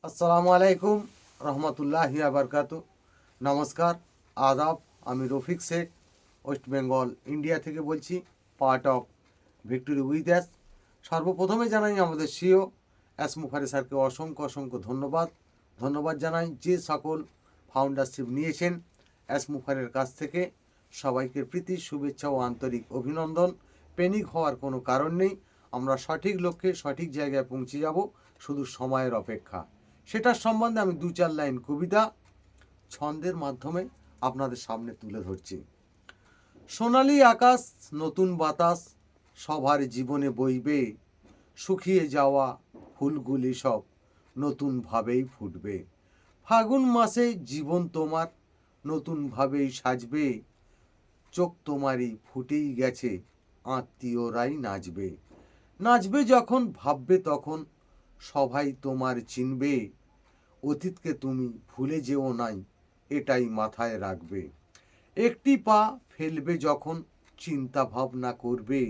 আসসালামু আলাইকুম রহমতুল্লাহি আবরকাতু। নমস্কার, আদাব। আমি রফিক শেখ, ওয়েস্ট বেঙ্গল ইন্ডিয়া থেকে বলছি, part of victory with us. সর্বপ্রথমে জানাই আমাদের সিও মুখারি স্যারকে অসংখ্য অসংখ্য ধন্যবাদ জানাই যে সকল ফাউন্ডারশিপ নিয়েছেন মুখারের কাছ থেকে। সবাইকে প্রীতি, শুভেচ্ছা ও আন্তরিক অভিনন্দন। প্যানিক হওয়ার কোনো কারণ নেই, আমরা সঠিক লক্ষ্যে সঠিক জায়গায় পৌঁছে যাব, শুধু সময়ের অপেক্ষা। সেটার সম্বন্ধে আমি 2-4 লাইন কবিতা ছন্দের মাধ্যমে আপনাদের সামনে তুলে ধরছি। সোনালি আকাশ, নতুন বাতাস, সবার জীবনে বইবে, শুকিয়ে যাওয়া ফুলগুলি সব নতুনভাবেই ফুটবে। ফাগুন মাসে জীবন তোমার নতুনভাবেই সাজবে, চোখ তোমারই ফুটেই গেছে, আত্মীয়রাই নাচবে। নাচবে যখন ভাববে তখন সবাই তোমার চিনবে, অতীতকে তুমি ভুলে যেও নাই, এটাই মাথায় রাখবে। একটি পা ফেলবে যখন চিন্তা ভাবনা করবে,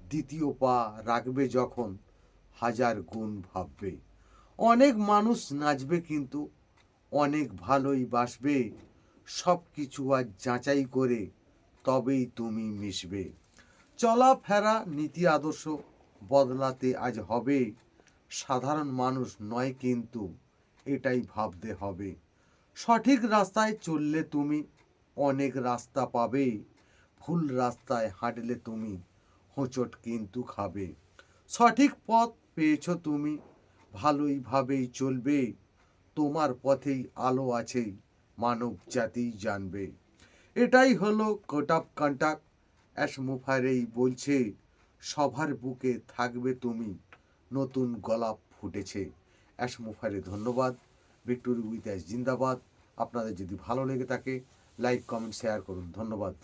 দ্বিতীয় পা রাখবে যখন হাজার গুণ ভাববে। অনেক মানুষ নাচবে কিন্তু অনেক ভালোই বাসবে, সব কিছু আজ যাচাই করে তবেই তুমি মিশবে। চলাফেরা নীতি আদর্শ বদলাতে আজ হবে, সাধারণ মানুষ নয় কিন্তু এটাই ভাবতে হবে। সঠিক রাস্তায় চললে তুমি অনেক রাস্তা পাবে, ভুল রাস্তায় হাঁটলে তুমি হোঁচট কিন্তু খাবে। সঠিক পথ পেয়েছো তুমি, ভালোইভাবেই চলবে, তোমার পথেই আলো আছে, মানব জাতিই জানবে। এটাই হলো কোড অফ কন্ডাক্ট। মুখার্জি বলছে, সবার বুকে থাকবে তুমি, নতুন গোলাপ ফুটেছে। মুখার্জি ধন্যবাদ। ভিক্টোরি উইথ অ্যাস জিন্দাবাদ। আপনাদের যদি ভালো লেগে থাকে লাইক, কমেন্ট, শেয়ার করুন। ধন্যবাদ।